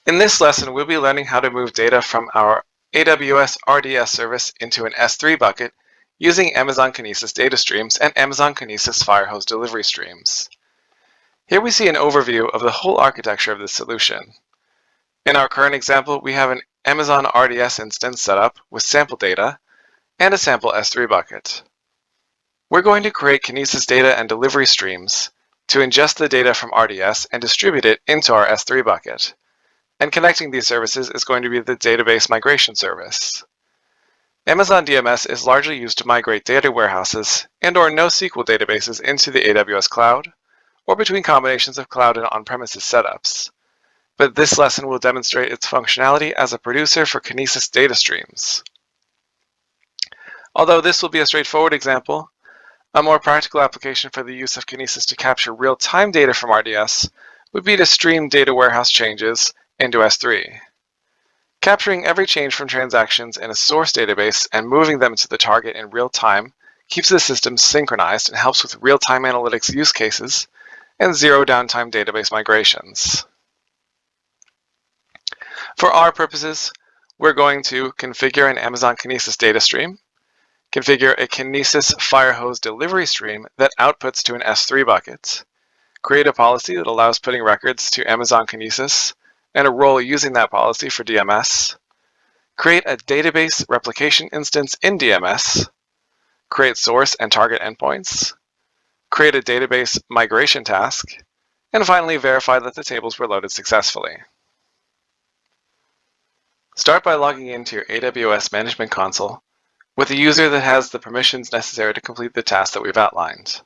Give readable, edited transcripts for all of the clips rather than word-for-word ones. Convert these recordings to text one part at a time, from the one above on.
In this lesson, we'll be learning how to move data from our AWS RDS service into an S3 bucket using Amazon Kinesis data streams and Amazon Kinesis Firehose delivery streams. Here we see an overview of the whole architecture of this solution. In our current example, we have an Amazon RDS instance set up with sample data and a sample S3 bucket. We're going to create Kinesis data and delivery streams to ingest the data from RDS and distribute it into our S3 bucket. And connecting these services is going to be the database migration service. Amazon DMS is largely used to migrate data warehouses and/or NoSQL databases into the AWS cloud, or between combinations of cloud and on-premises setups. But this lesson will demonstrate its functionality as a producer for Kinesis data streams. Although this will be a straightforward example, a more practical application for the use of Kinesis to capture real-time data from RDS would be to stream data warehouse changes into S3. Capturing every change from transactions in a source database and moving them to the target in real time keeps the system synchronized and helps with real-time analytics use cases and zero downtime database migrations. For our purposes, we're going to configure an Amazon Kinesis data stream, configure a Kinesis Firehose delivery stream that outputs to an S3 bucket, create a policy that allows putting records to Amazon Kinesis, and a role using that policy for DMS, create a database replication instance in DMS, create source and target endpoints, create a database migration task, and finally verify that the tables were loaded successfully. Start by logging into your AWS Management Console with a user that has the permissions necessary to complete the task that we've outlined.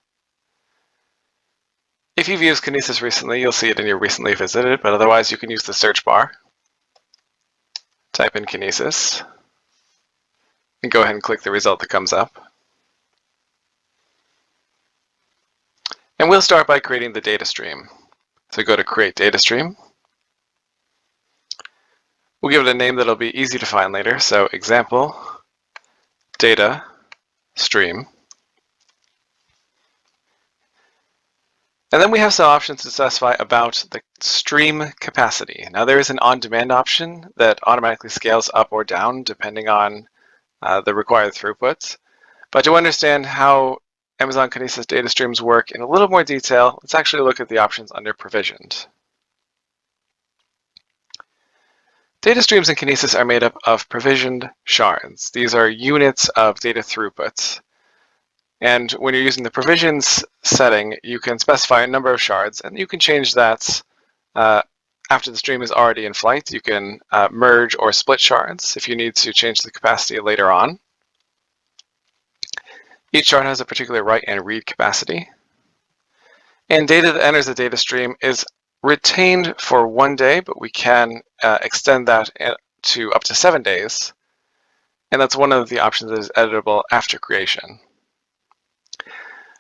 If you've used Kinesis recently, you'll see it in your recently visited, but otherwise you can use the search bar, type in Kinesis, and go ahead and click the result that comes up. And we'll start by creating the data stream. So go to Create Data Stream. We'll give it a name that'll be easy to find later, so example, data, stream. And then we have some options to specify about the stream capacity. Now there is an on-demand option that automatically scales up or down depending on the required throughput. But to understand how Amazon Kinesis data streams work in a little more detail, let's actually look at the options under Provisioned. Data streams in Kinesis are made up of provisioned shards. These are units of data throughput. And when you're using the provisions setting, you can specify a number of shards, and you can change that after the stream is already in flight. You can merge or split shards if you need to change the capacity later on. Each shard has a particular write and read capacity. And data that enters the data stream is retained for 1 day, but we can extend that to up to 7 days. And that's one of the options that is editable after creation.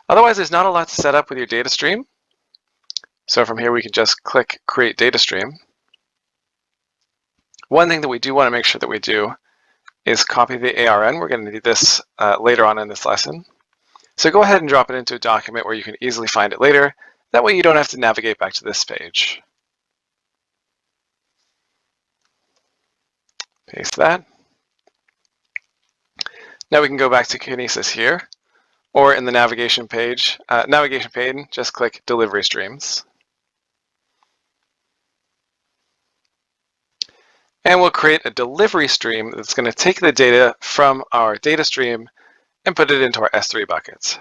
Otherwise, there's not a lot to set up with your data stream. So from here, we can just click Create Data Stream. One thing that we do want to make sure that we do is copy the ARN. We're going to need this later on in this lesson. So go ahead and drop it into a document where you can easily find it later. That way you don't have to navigate back to this page. Paste that. Now we can go back to Kinesis here, or in the navigation page, just click Delivery Streams. And we'll create a delivery stream that's going to take the data from our data stream and put it into our S3 buckets.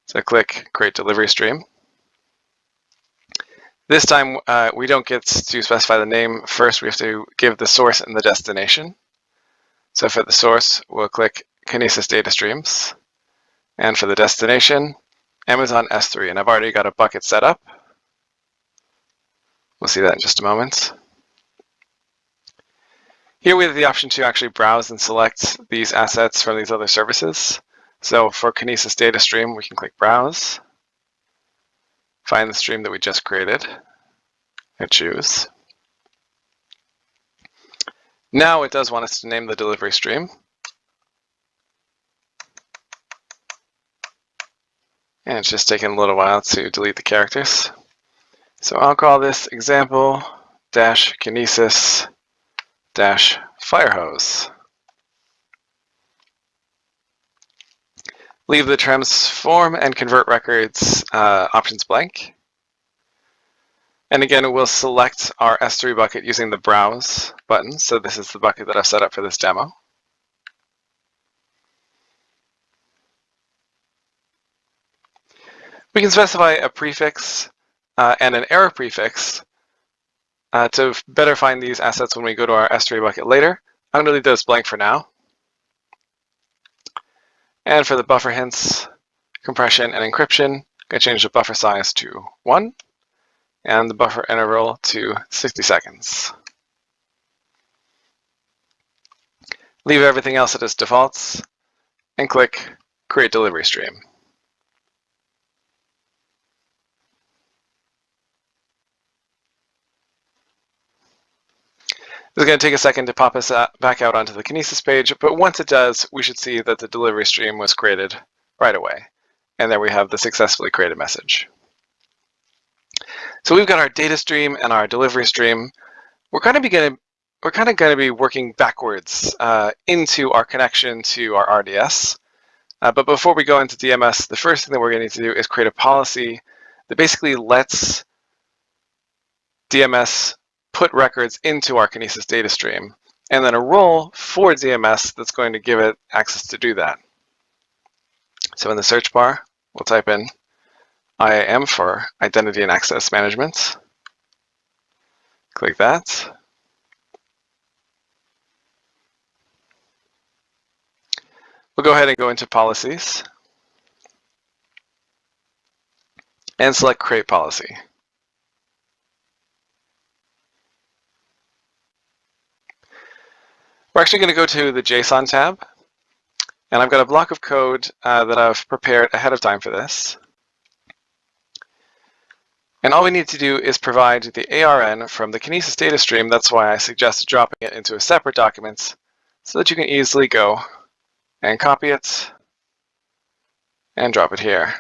So click Create Delivery Stream. This time we don't get to specify the name. First we have to give the source and the destination. So for the source, we'll click Kinesis Data Streams. And for the destination, Amazon S3. And I've already got a bucket set up. We'll see that in just a moment. Here we have the option to actually browse and select these assets from these other services. So for Kinesis Data Stream, we can click Browse, find the stream that we just created, and choose. Now it does want us to name the delivery stream. And it's just taking a little while to delete the characters. So I'll call this example Kinesis Firehose. Leave the transform and convert records options blank. And again, we'll select our S3 bucket using the Browse button. So this is the bucket that I've set up for this demo. We can specify a prefix and an error prefix to better find these assets when we go to our S3 bucket later. I'm going to leave those blank for now. And for the buffer hints, compression and encryption, I'm going to change the buffer size to 1 and the buffer interval to 60 seconds. Leave everything else at its defaults and click Create Delivery Stream. This is going to take a second to pop us back out onto the Kinesis page, but once it does, we should see that the delivery stream was created right away. And there we have the successfully created message. So we've got our data stream and our delivery stream. We're kind of going to be working backwards into our connection to our RDS. But before we go into DMS, the first thing that we're going to need to do is create a policy that basically lets DMS put records into our Kinesis data stream, and then a role for DMS that's going to give it access to do that. So in the search bar, we'll type in IAM for Identity and Access Management. Click that. We'll go ahead and go into Policies and select Create Policy. We're actually going to go to the JSON tab, and I've got a block of code that I've prepared ahead of time for this. And all we need to do is provide the ARN from the Kinesis data stream. That's why I suggested dropping it into a separate document so that you can easily go and copy it and drop it here.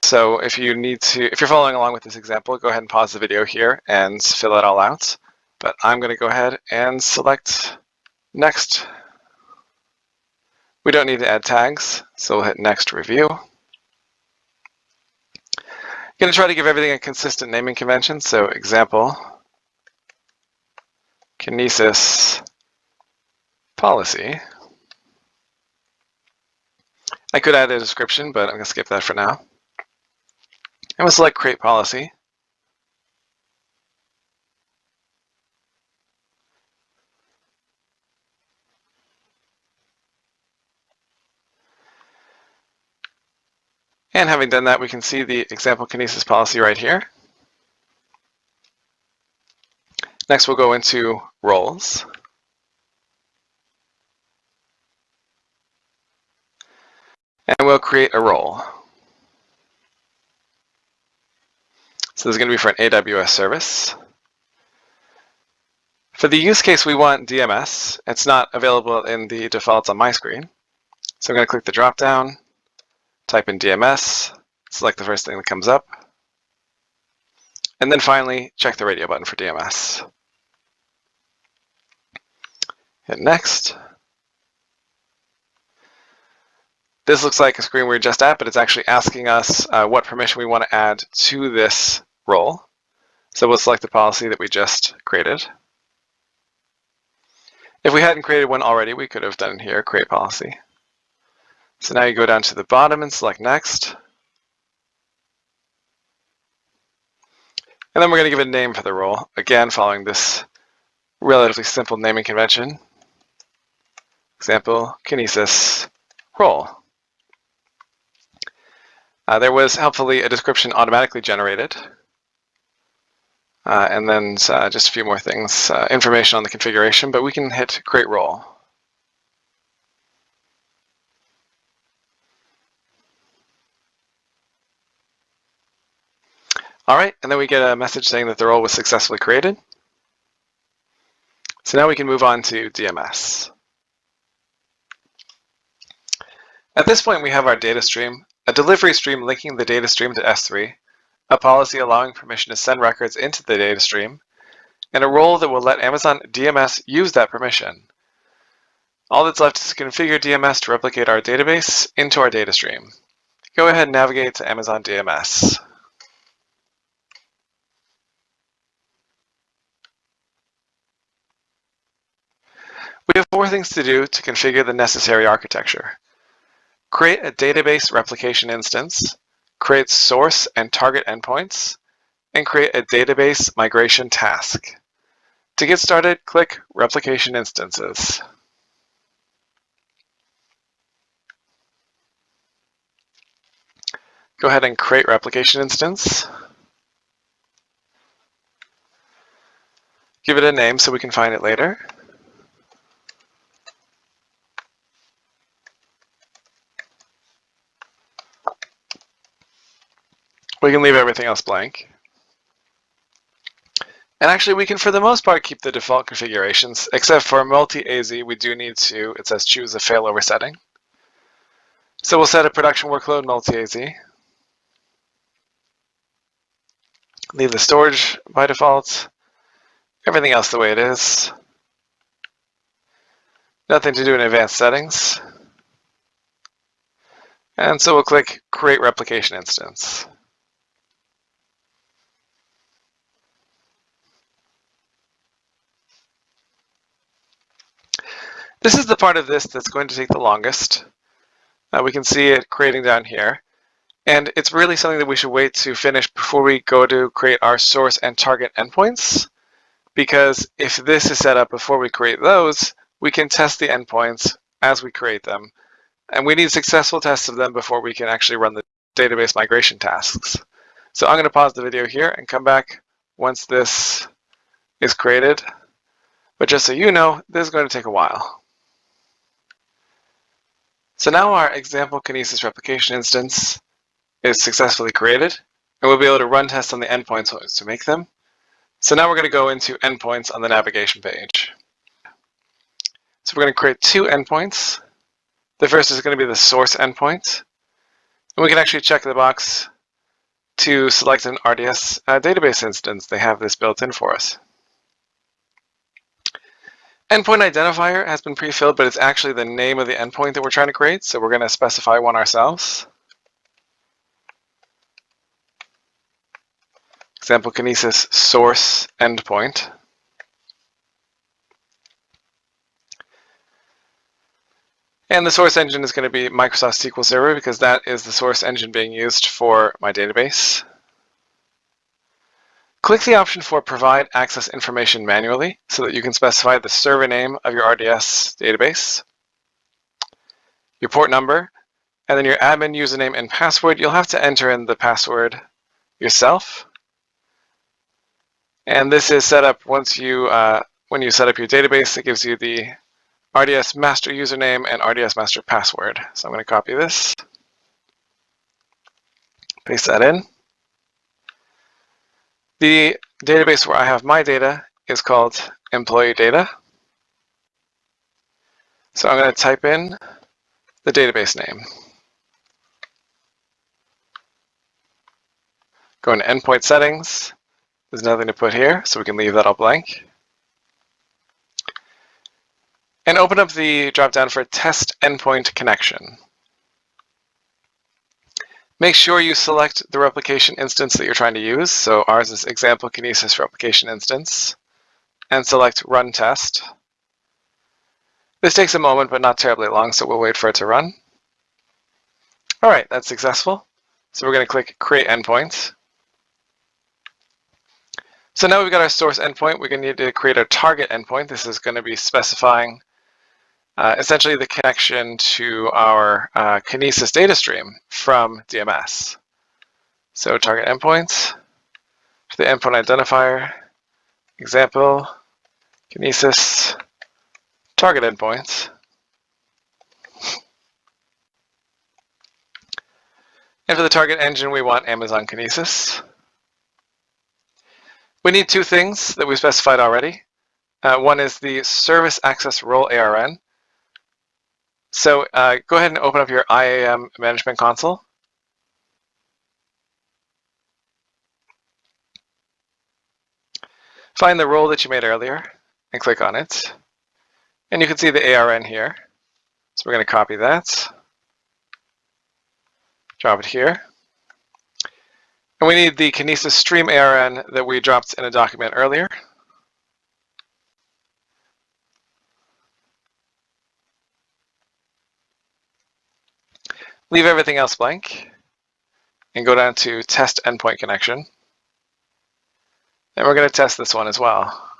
So if you're following along with this example, go ahead and pause the video here and fill it all out. But I'm going to go ahead and select Next. We don't need to add tags, so we'll hit Next Review. I'm going to try to give everything a consistent naming convention. So example, Kinesis policy. I could add a description, but I'm going to skip that for now. And we'll select Create Policy. And having done that, we can see the example Kinesis policy right here. Next, we'll go into Roles. And we'll create a role. So this is going to be for an AWS service. For the use case, we want DMS. It's not available in the defaults on my screen. So I'm going to click the drop-down, type in DMS, select the first thing that comes up, and then finally, check the radio button for DMS. Hit Next. This looks like a screen we were just at, but it's actually asking us what permission we want to add to this role. So we'll select the policy that we just created. If we hadn't created one already, we could have done here, Create Policy. So now you go down to the bottom and select Next. And then we're going to give it a name for the role, again following this relatively simple naming convention. Example, Kinesis role. There was helpfully a description automatically generated. And then just a few more things, information on the configuration, but we can hit Create Role. All right, and then we get a message saying that the role was successfully created. So now we can move on to DMS. At this point, we have our data stream, a delivery stream linking the data stream to S3, a policy allowing permission to send records into the data stream, and a role that will let Amazon DMS use that permission. All that's left is to configure DMS to replicate our database into our data stream. Go ahead and navigate to Amazon DMS. We have 4 things to do to configure the necessary architecture. Create a database replication instance, create source and target endpoints, and create a database migration task. To get started, click Replication Instances. Go ahead and create replication instance. Give it a name so we can find it later. We can leave everything else blank. And actually, we can, for the most part, keep the default configurations, except for multi-AZ, we do need to, it says choose a failover setting. So we'll set a production workload multi-AZ. Leave the storage by default. Everything else the way it is. Nothing to do in advanced settings. And so we'll click Create Replication Instance. This is the part of this that's going to take the longest. We can see it creating down here. And it's really something that we should wait to finish before we go to create our source and target endpoints. Because if this is set up before we create those, we can test the endpoints as we create them. And we need successful tests of them before we can actually run the database migration tasks. So I'm going to pause the video here and come back once this is created. But just so you know, this is going to take a while. So now our example Kinesis replication instance is successfully created, and we'll be able to run tests on the endpoints to make them. So now we're going to go into endpoints on the navigation page. So we're going to create 2 endpoints. The first is going to be the source endpoint, and we can actually check the box to select an RDS database instance. They have this built in for us. Endpoint identifier has been pre-filled, but it's actually the name of the endpoint that we're trying to create, so we're going to specify one ourselves. Example Kinesis source endpoint. And the source engine is going to be Microsoft SQL Server because that is the source engine being used for my database. Click the option for Provide Access Information manually so that you can specify the server name of your RDS database, your port number, and then your admin username and password. You'll have to enter in the password yourself. And this is set up once you, when you set up your database, it gives you the RDS master username and RDS master password. So I'm going to copy this, paste that in. The database where I have my data is called employee data. So I'm going to type in the database name. Go into endpoint settings. There's nothing to put here, so we can leave that all blank. And open up the dropdown for test endpoint connection. Make sure you select the replication instance that you're trying to use. So ours is example Kinesis replication instance, and select run test. This takes a moment, but not terribly long, so we'll wait for it to run. All right, that's successful. So we're going to click create endpoint. So now we've got our source endpoint. We're going to need to create a target endpoint. This is going to be specifying essentially the connection to our Kinesis data stream from DMS. So target endpoints, the endpoint identifier, example, Kinesis, target endpoints. And for the target engine, we want Amazon Kinesis. We need 2 things that we specified already. One is the service access role ARN. So go ahead and open up your IAM management console. Find the role that you made earlier and click on it. And you can see the ARN here. So we're going to copy that, drop it here. And we need the Kinesis stream ARN that we dropped in a document earlier. Leave everything else blank and go down to test endpoint connection. And we're going to test this one as well.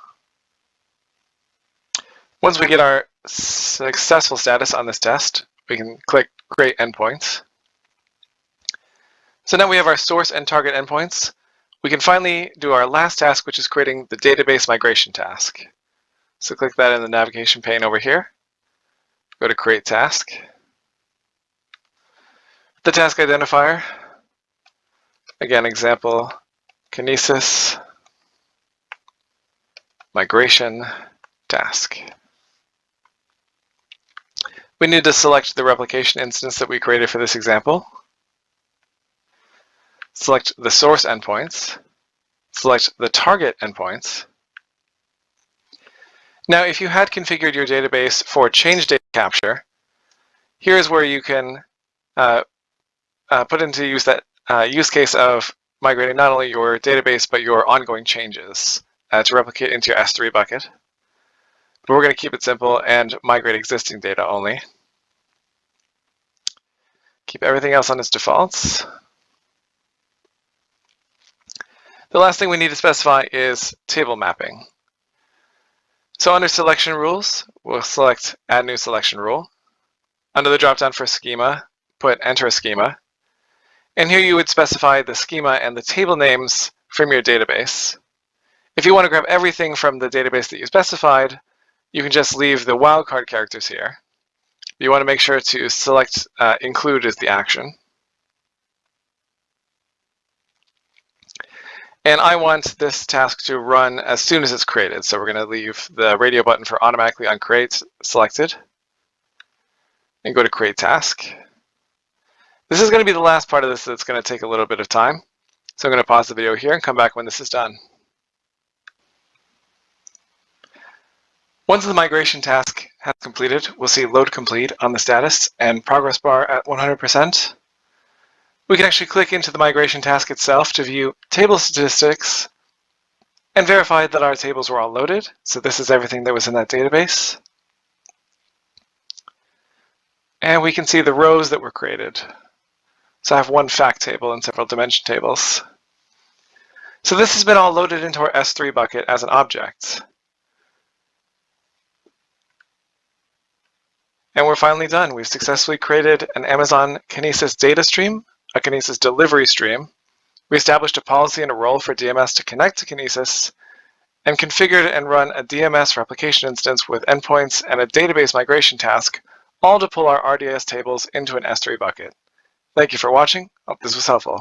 Once we get our successful status on this test, we can click Create Endpoints. So now we have our source and target endpoints. We can finally do our last task, which is creating the database migration task. So click that in the navigation pane over here. Go to Create Task. The task identifier, again, example, Kinesis migration task. We need to select the replication instance that we created for this example. Select the source endpoints. Select the target endpoints. Now, if you had configured your database for change data capture, here's where you can put into use that use case of migrating not only your database, but your ongoing changes to replicate into your S3 bucket. But we're going to keep it simple and migrate existing data only. Keep everything else on its defaults. The last thing we need to specify is table mapping. So under selection rules, we'll select Add New Selection Rule. Under the dropdown for schema, put Enter a Schema. And here you would specify the schema and the table names from your database. If you want to grab everything from the database that you specified, you can just leave the wildcard characters here. You want to make sure to select Include as the action. And I want this task to run as soon as it's created. So we're going to leave the radio button for automatically on create selected and go to Create Task. This is going to be the last part of this that's going to take a little bit of time. So I'm going to pause the video here and come back when this is done. Once the migration task has completed, we'll see Load Complete on the status and progress bar at 100%. We can actually click into the migration task itself to view table statistics and verify that our tables were all loaded. So this is everything that was in that database. And we can see the rows that were created. So I have one fact table and several dimension tables. So this has been all loaded into our S3 bucket as an object. And we're finally done. We've successfully created an Amazon Kinesis data stream, a Kinesis delivery stream. We established a policy and a role for DMS to connect to Kinesis, and configured and run a DMS replication instance with endpoints and a database migration task, all to pull our RDS tables into an S3 bucket. Thank you for watching. Hope this was helpful.